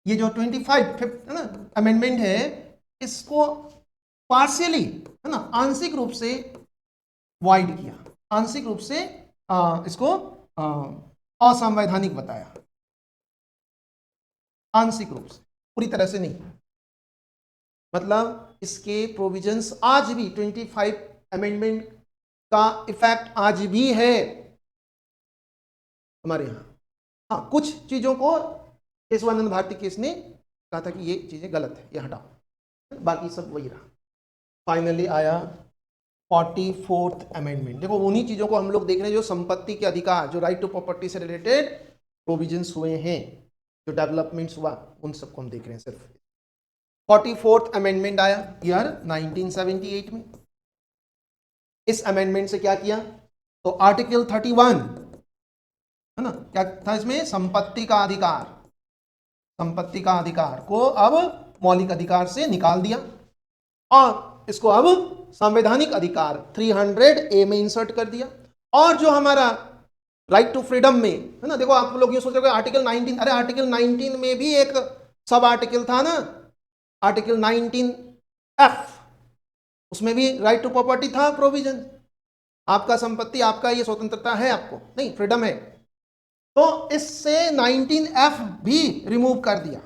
ये जो 25th है ना अमेंडमेंट है, इसको पार्शियली, है ना, आंशिक रूप से वॉइड किया, आंशिक रूप से इसको असंवैधानिक बताया, आंशिक रूप से, पूरी तरह से नहीं। मतलब इसके प्रोविजंस आज भी 25 अमेंडमेंट का इफेक्ट आज भी है हमारे यहाँ। हाँ, कुछ चीजों को केशवानंद भारती केस ने कहा था कि ये चीजें गलत है, ये हटाओ, बाकी सब वही रहा। फाइनली आया 44th अमेंडमेंट। देखो उन्हीं चीजों को हम लोग देख रहे हैं जो संपत्ति के अधिकार, जो राइट टू प्रॉपर्टी से रिलेटेड प्रोविजंस हुए हैं, जो डेवलपमेंट्स हुआ, उन सबको हम देख रहे हैं सिर्फ। 44th अमेंडमेंट आया ईयर 1978 में। इस अमेंडमेंट से क्या किया, तो आर्टिकल 31, है ना, क्या था इसमें, संपत्ति का अधिकार, संपत्ति का अधिकार को अब मौलिक अधिकार से निकाल दिया और इसको अब संवैधानिक अधिकार 300A में इंसर्ट कर दिया। और जो हमारा राइट टू फ्रीडम में, है ना, देखो आप लोग ये सोच रहे हो आर्टिकल 19, अरे आर्टिकल 19 में भी एक सब आर्टिकल था ना, आर्टिकल 19F, उसमें भी राइट टू प्रॉपर्टी था प्रोविजन, आपका संपत्ति, आपका ये स्वतंत्रता है, आपको नहीं, फ्रीडम है। तो इससे 19F भी रिमूव कर दिया।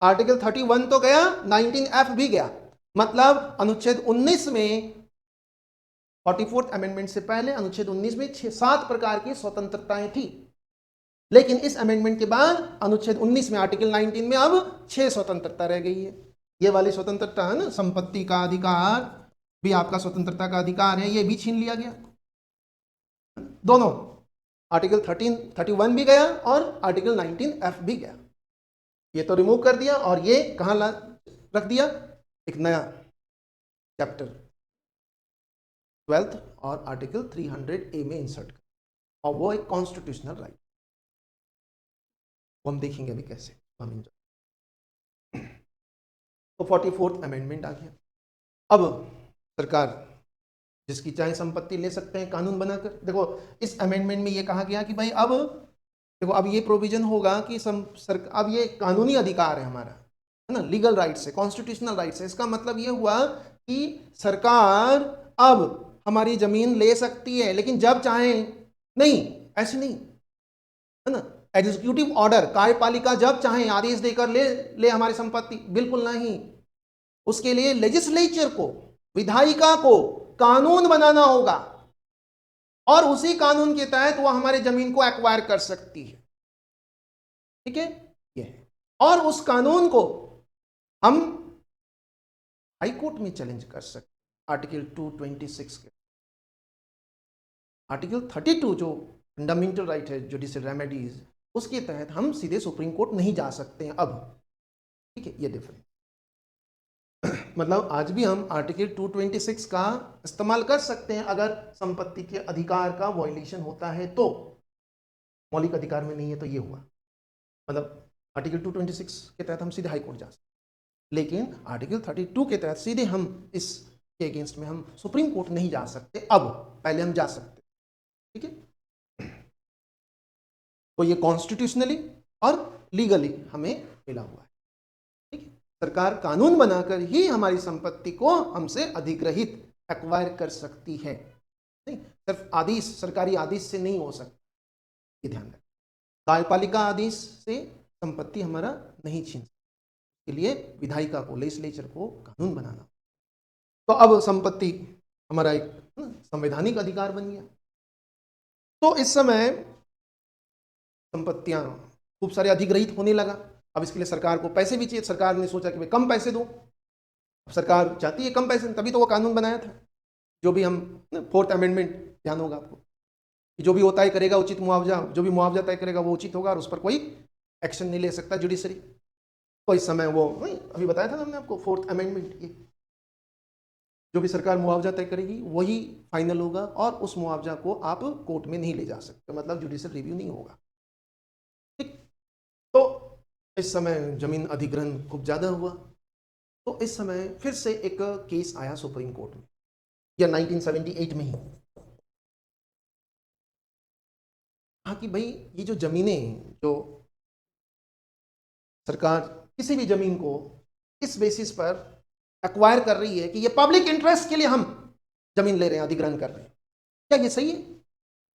आर्टिकल 31 तो गया, 19F भी गया। मतलब अनुच्छेद 19 में, 44th अमेंडमेंट से पहले अनुच्छेद 19 में 7 प्रकार की स्वतंत्रताएं थी, लेकिन इस अमेंडमेंट के बाद अनुच्छेद 19 में, आर्टिकल 19 में अब 6 स्वतंत्रता रह गई है। ये वाली स्वतंत्रता है ना, संपत्ति का अधिकार भी आपका स्वतंत्रता का अधिकार है, ये भी छीन लिया गया। दोनों, आर्टिकल 31 भी गया और आर्टिकल 19F भी गया। ये तो रिमूव कर दिया और ये कहां रख दिया, एक नया चैप्टर 12th और आर्टिकल 300A में इंसर्ट कर, और वो एक कॉन्स्टिट्यूशनल राइट, वो हम देखेंगे अभी कैसे हम। तो 44th अमेंडमेंट आ गया। अब सरकार जिसकी चाहे संपत्ति ले सकते हैं कानून बनाकर। देखो इस अमेंडमेंट में ये कहा गया कि भाई अब देखो, अब ये प्रोविजन होगा कि अब ये कानूनी अधिकार है हमारा, है ना, लीगल राइट्स है, कॉन्स्टिट्यूशनल राइट्स है। इसका मतलब ये हुआ कि सरकार अब हमारी जमीन ले सकती है, लेकिन जब चाहे नहीं, ऐसे नहीं, है ना, एग्जीक्यूटिव ऑर्डर, कार्यपालिका जब चाहे आदेश देकर ले हमारी संपत्ति, बिल्कुल नहीं। उसके लिए लेजिस्लेचर को, विधायिका को कानून बनाना होगा और उसी कानून के तहत वो हमारे जमीन को एक्वायर कर सकती है, ठीक है, ये है। और उस कानून को हम हाई कोर्ट में चैलेंज कर सकते हैं, आर्टिकल 226 के। आर्टिकल 32 जो फंडामेंटल राइट है, जुडिशियल रेमेडीज, उसके तहत हम सीधे सुप्रीम कोर्ट नहीं जा सकते हैं अब, ठीक है, ये डिफरेंस। मतलब आज भी हम आर्टिकल 226 का इस्तेमाल कर सकते हैं अगर संपत्ति के अधिकार का वायलेशन होता है तो, मौलिक अधिकार में नहीं है तो ये हुआ। मतलब आर्टिकल 226 के तहत हम सीधे हाई कोर्ट जा सकते हैं, लेकिन आर्टिकल 32 के तहत सीधे हम इसके अगेंस्ट में हम सुप्रीम कोर्ट नहीं जा सकते अब, पहले हम जा सकते, ठीक है। तो ये कॉन्स्टिट्यूशनली और लीगली हमें मिला हुआ है, ठीक है। सरकार कानून बनाकर ही हमारी संपत्ति को हमसे अधिग्रहित, एक्वायर कर सकती है। नहीं, सिर्फ आदेश, सरकारी आदेश से नहीं हो सकता, ये ध्यान रखें। कार्यपालिका आदेश से संपत्ति हमारा नहीं छीन सकती, के लिए विधायिका को, लेजिस्लेचर को कानून बनाना। तो अब संपत्ति हमारा एक संवैधानिक अधिकार बन गया। तो इस समय संपत्तियां खूब सारे अधिग्रहित होने लगा। अब इसके लिए सरकार को पैसे भी चाहिए। सरकार ने सोचा कि भाई कम पैसे दो, सरकार चाहती है कम पैसे, तभी तो वो कानून बनाया था। जो भी हम 4th अमेंडमेंट, ध्यान होगा आपको, कि जो भी वो तय करेगा उचित मुआवजा, जो भी मुआवजा तय करेगा वो उचित होगा और उस पर कोई एक्शन नहीं ले सकता जुडिशरी। तो इस समय वो अभी बताया था ना हमने आपको 4th अमेंडमेंट, ये जो भी सरकार मुआवजा तय करेगी वही फाइनल होगा और उस मुआवजा को आप कोर्ट में नहीं ले जा सकते, मतलब जुडिशियल रिव्यू नहीं होगा। ठीक, तो इस समय जमीन अधिग्रहण खूब ज्यादा हुआ। तो इस समय फिर से एक केस आया सुप्रीम कोर्ट में, या 1978 में ही, कहा कि भाई ये जो जमीनें, जो सरकार किसी भी जमीन को इस बेसिस पर एक्वायर कर रही है कि ये पब्लिक इंटरेस्ट के लिए हम जमीन ले रहे हैं, अधिग्रहण कर रहे हैं, क्या ये सही है?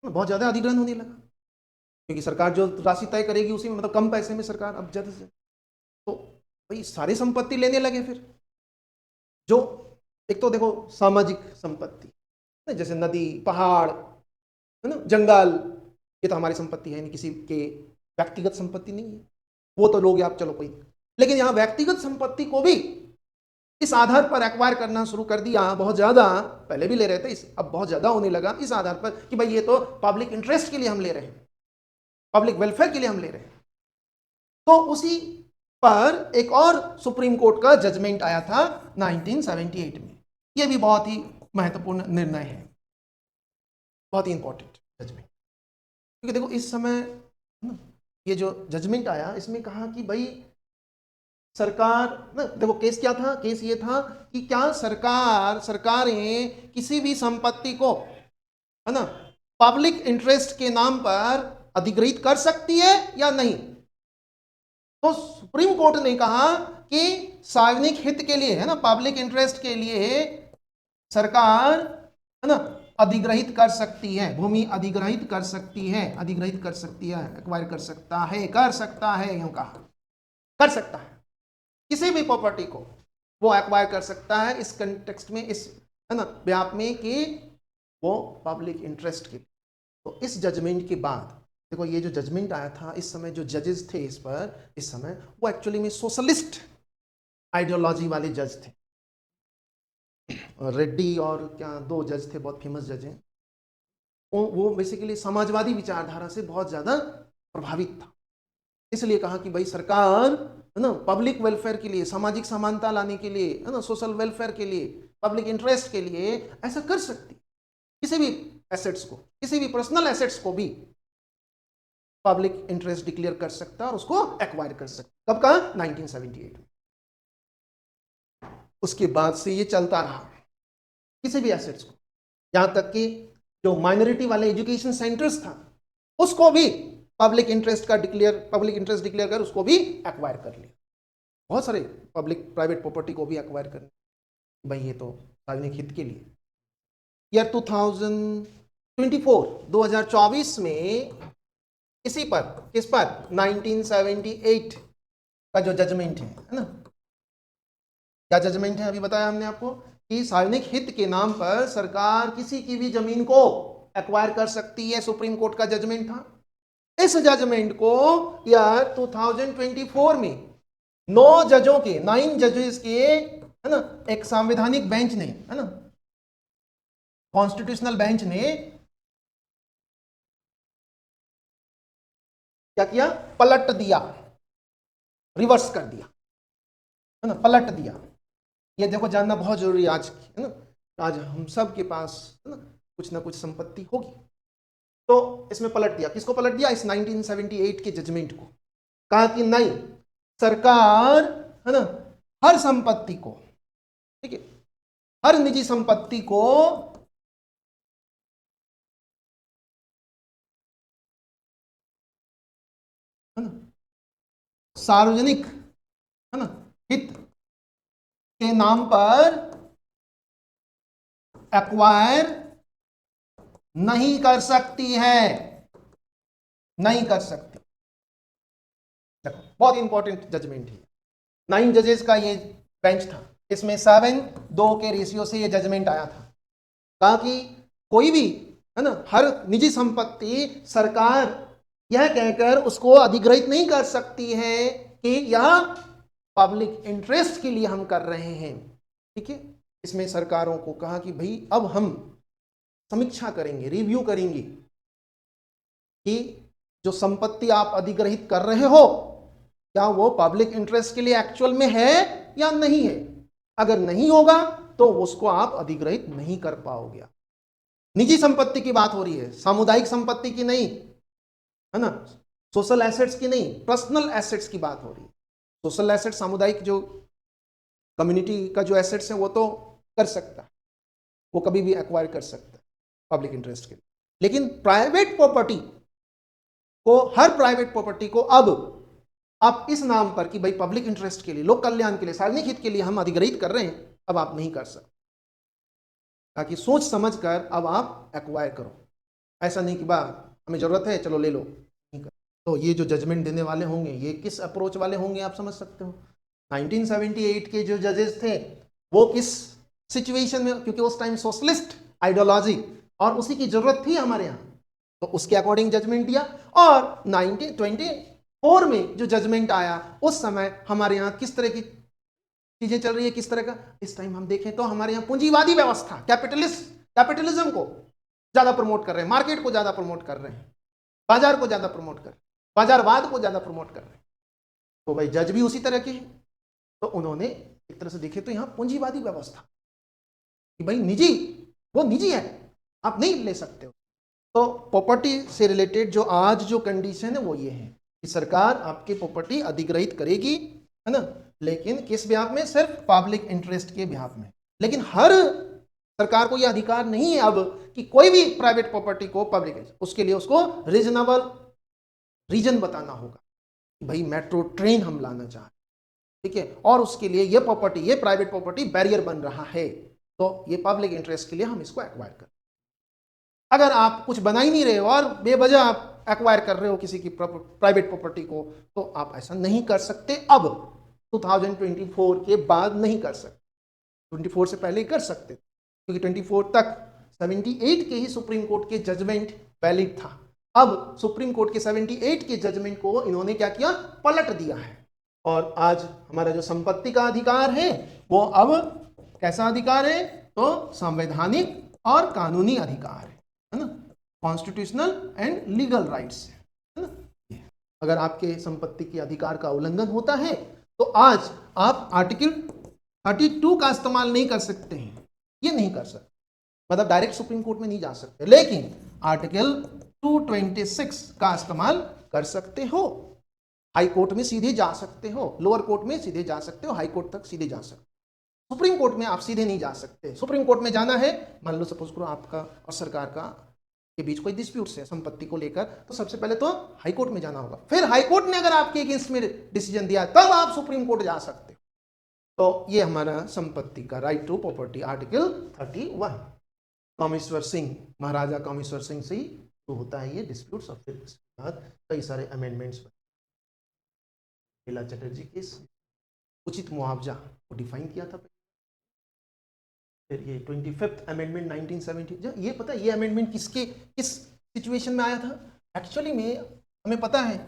बहुत ज्यादा अधिग्रहण होने लगा, क्योंकि सरकार जो राशि तय करेगी उसी में, मतलब कम पैसे में सरकार अब ज्यादा से, तो भाई सारी संपत्ति लेने लगे। फिर जो एक तो देखो सामाजिक संपत्ति, जैसे नदी, पहाड़, है ना, जंगल, ये तो हमारी संपत्ति है, किसी के व्यक्तिगत संपत्ति नहीं है, वो तो लोग आप चलो कोई, लेकिन यहाँ व्यक्तिगत संपत्ति को भी इस आधार पर एक्वायर करना शुरू कर दिया, बहुत ज्यादा, पहले भी ले रहे थे, अब बहुत ज्यादा होने लगा इस आधार पर कि भाई ये तो पब्लिक इंटरेस्ट के लिए हम ले रहे हैं, पब्लिक वेलफेयर के लिए हम ले रहे हैं। तो उसी पर एक और सुप्रीम कोर्ट का जजमेंट आया था 1978 में। यह भी बहुत ही महत्वपूर्ण निर्णय है, बहुत ही इंपॉर्टेंट जजमेंट, क्योंकि देखो इस समय ये जो जजमेंट आया इसमें कहा कि भाई सरकार, देखो केस क्या था, केस ये था कि क्या सरकारें किसी भी संपत्ति को, है ना, पब्लिक इंटरेस्ट के नाम पर अधिग्रहित कर सकती है या नहीं। तो सुप्रीम कोर्ट ने कहा कि सार्वजनिक हित के लिए, है ना, पब्लिक इंटरेस्ट के लिए सरकार, है ना, अधिग्रहित कर सकती है, भूमि अधिग्रहित कर सकती है, अधिग्रहित कर सकती है, एक्वायर कर सकता है, यूं कहा, कर सकता है, किसी भी प्रॉपर्टी को वो एक्वायर कर सकता है इस कंटेक्स्ट में, इस, है ना, व्याप में कि वो पब्लिक इंटरेस्ट के। तो इस जजमेंट के बाद देखो ये जो जजमेंट आया था, इस समय जो जजेस थे इस पर, इस समय वो एक्चुअली में सोशलिस्ट आइडियोलॉजी वाले जज थे। रेड्डी और क्या दो जज थे, बहुत फेमस जज हैं, वो बेसिकली समाजवादी विचारधारा से बहुत ज्यादा प्रभावित था। इसलिए कहा कि भाई सरकार, है ना, पब्लिक वेलफेयर के लिए, सामाजिक समानता लाने के लिए, है ना, सोशल वेलफेयर के लिए, पब्लिक इंटरेस्ट के लिए ऐसा कर सकती, किसी भी एसेट्स को, किसी भी पर्सनल एसेट्स को भी पब्लिक इंटरेस्ट डिक्लेयर कर सकता और उसको एक्वायर कर सकता। कब कहा? 1978 में। उसके बाद से ये चलता रहा, किसी भी एसेट्स को, यहां तक कि जो माइनॉरिटी वाले एजुकेशन सेंटर्स था उसको भी पब्लिक इंटरेस्ट डिक्लेयर कर उसको भी एक्वायर कर लिया। बहुत सारे पब्लिक प्राइवेट प्रॉपर्टी को भी एक्वायर कर, भाई ये तो सार्वजनिक हित के लिए। ईयर 2024 में इसी पर, किस पर, 1978 का जो जजमेंट है ना, क्या जजमेंट है अभी बताया हमने आपको कि सार्वजनिक हित के नाम पर सरकार किसी की भी जमीन को एक्वायर कर सकती है, सुप्रीम कोर्ट का जजमेंट था। इस जजमेंट को ईयर 2024 में 9 जजेस के, है ना, एक संवैधानिक बेंच ने, है ना, कॉन्स्टिट्यूशनल बेंच ने क्या किया? पलट दिया, रिवर्स कर दिया, है ना, पलट दिया। ये देखो जानना बहुत जरूरी है आज, है ना, आज हम सब के पास, है ना, कुछ ना कुछ संपत्ति होगी। तो इसमें पलट दिया, किसको पलट दिया? इस 1978 के जजमेंट को। कहा कि नहीं, सरकार, है ना, हर संपत्ति को, ठीक है, हर निजी संपत्ति को है ना सार्वजनिक, है ना, हित के नाम पर एक्वायर नहीं कर सकती है, नहीं कर सकती। देखो बहुत इंपॉर्टेंट जजमेंट है। 9 जजेस का ये बेंच था, इसमें 7-2 के रेशियो से ये जजमेंट आया था। कहा कि कोई भी है ना, हर निजी संपत्ति सरकार यह कहकर उसको अधिग्रहित नहीं कर सकती है कि यह पब्लिक इंटरेस्ट के लिए हम कर रहे हैं। ठीक है, इसमें सरकारों को कहा कि भाई अब हम समीक्षा करेंगे, रिव्यू करेंगे कि जो संपत्ति आप अधिग्रहित कर रहे हो क्या वो पब्लिक इंटरेस्ट के लिए एक्चुअल में है या नहीं है। अगर नहीं होगा तो उसको आप अधिग्रहित नहीं कर पाओगे। निजी संपत्ति की बात हो रही है, सामुदायिक संपत्ति की नहीं, है ना, सोशल एसेट्स की नहीं, पर्सनल एसेट्स की बात हो रही है। सोशल एसेट्स, सामुदायिक जो कम्युनिटी का जो एसेट्स है वो तो कर सकता है, वो कभी भी एक्वायर कर सकता है पब्लिक इंटरेस्ट के लिए। लेकिन प्राइवेट प्रॉपर्टी को, हर प्राइवेट प्रॉपर्टी को अब आप इस नाम पर कि भाई पब्लिक इंटरेस्ट के लिए, लोक कल्याण के लिए, सार्वजनिक हित के लिए हम अधिग्रहित कर रहे हैं, अब आप नहीं कर सकते। ताकि सोच समझ कर अब आप एक्वायर करो, ऐसा नहीं कि बा हमें जरूरत है चलो ले लो, नहीं कर। तो ये जो जजमेंट देने वाले होंगे ये किस अप्रोच वाले होंगे आप समझ सकते हो। 1978 के जो जजेस थे वो किस सिचुएशन में, क्योंकि उस टाइम सोशलिस्ट आइडियोलॉजी और उसी की जरूरत थी हमारे यहाँ, तो उसके अकॉर्डिंग जजमेंट दिया। और 1924 में जो जजमेंट आया उस समय हमारे यहाँ किस तरह की चीजें चल रही है, किस तरह का, इस टाइम हम देखें तो हमारे यहाँ पूंजीवादी व्यवस्था, कैपिटलिज्म को ज्यादा प्रमोट कर रहे हैं, मार्केट को ज्यादा प्रमोट कर रहे हैं, बाजार को ज्यादा प्रमोट कर रहे हैं, बाजारवाद को ज्यादा प्रमोट कर रहे हैं। तो भाई जज भी उसी तरह के हैं, तो उन्होंने एक तरह से देखे तो यहाँ पूंजीवादी व्यवस्था कि भाई निजी, वो निजी है, आप नहीं ले सकते हो। तो प्रॉपर्टी से रिलेटेड जो आज जो कंडीशन है वो ये है कि सरकार आपकी प्रॉपर्टी अधिग्रहित करेगी, है ना, लेकिन किस ब्याह में, सिर्फ पब्लिक इंटरेस्ट के ब्याह में। लेकिन हर सरकार को यह अधिकार नहीं है अब कि कोई भी प्राइवेट प्रॉपर्टी को पब्लिक, उसके लिए उसको रीजनेबल रीजन बताना होगा कि भाई मेट्रो ट्रेन हम लाना चाह रहे हैं, ठीक है, और उसके लिए ये प्रॉपर्टी, ये प्राइवेट प्रॉपर्टी बैरियर बन रहा है, तो ये पब्लिक इंटरेस्ट के लिए हम इसको एक्वायर कर। अगर आप कुछ बना ही नहीं रहे हो और बेवजह आप एक्वायर कर रहे हो किसी की प्राइवेट प्रॉपर्टी को, तो आप ऐसा नहीं कर सकते। अब 2024 के बाद नहीं कर सकते, 24 से पहले कर सकते, क्योंकि 24 तक 78 के ही सुप्रीम कोर्ट के जजमेंट वैलिड था। अब सुप्रीम कोर्ट के 78 के जजमेंट को इन्होंने क्या किया, पलट दिया है, और आज हमारा जो संपत्ति का अधिकार है वो अब कैसा अधिकार है, तो संवैधानिक और कानूनी अधिकार है ना, कॉन्स्टिट्यूशनल एंड लीगल राइट्स, है ना। अगर आपके संपत्ति के अधिकार का उल्लंघन होता है तो आज आप आर्टिकल 32 का इस्तेमाल नहीं कर सकते हैं, ये नहीं कर सकते, मतलब डायरेक्ट सुप्रीम कोर्ट में नहीं जा सकते, लेकिन आर्टिकल 226 का इस्तेमाल कर सकते हो, हाई कोर्ट में सीधे जा सकते हो, लोअर कोर्ट में सीधे जा सकते हो, हाई कोर्ट तक सीधे जा सकते हो। सुप्रीम कोर्ट में आप सीधे नहीं जा सकते। सुप्रीम कोर्ट में जाना है, मान लो सपोज करो आपका और सरकार का के बीच कोई डिस्प्यूट्स है संपत्ति को लेकर, तो सबसे पहले तो हाई कोर्ट में जाना होगा, फिर हाई कोर्ट ने अगर आपके अगेंस्ट में डिसीजन दिया तब आप सुप्रीम कोर्ट जा सकते हो। तो ये हमारा संपत्ति का right to property article 31 Kameshwar Singh, Maharaja Kameshwar Singh से ही तो होता है ये डिस्प्यूट्स, और फिर उसके बाद कई सारे अमेंडमेंट्स, लीला चटर्जी केस, उचित मुआवजा को डिफाइन किया था, फिर ये 25th अमेंडमेंट 1970। ये पता है ये अमेंडमेंट किस सिचुएशन में आया था, एक्चुअली में हमें पता है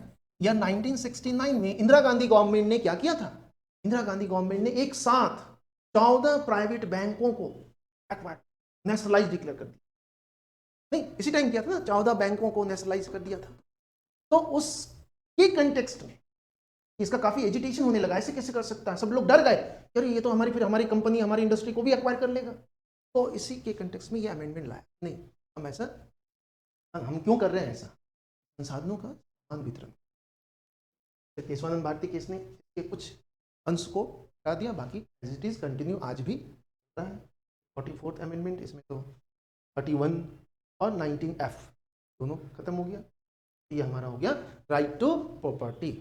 यह 1969 में इंदिरा गांधी गवर्नमेंट ने क्या किया था। इंदिरा गांधी गवर्नमेंट ने एक साथ 14 प्राइवेट बैंकों को नेशनलाइज डिक्लेयर कर दिया, नहीं इसी टाइम किया था ना, 14 बैंकों को नेशनलाइज कर दिया था। तो उसके कंटेक्स्ट में इसका काफी एजिटेशन होने लगा, ऐसे कैसे कर सकता है, सब लोग डर गए, अरे ये तो हमारी कंपनी, हमारी इंडस्ट्री को भी एक्वायर कर लेगा। तो इसी के कंटेक्स्ट में ये अमेंडमेंट लाया, नहीं हम ऐसा, हम क्यों कर रहे हैं ऐसा, संसाधनों का समान वितरण। केशवानंद भारती केस ने कुछ अंश को हटा दिया, बाकी एज इट इज कंटिन्यू आज भी होता है। 44th अमेंडमेंट, इसमें तो 31 और 19F दोनों खत्म हो गया। ये हमारा हो गया राइट टू प्रॉपर्टी।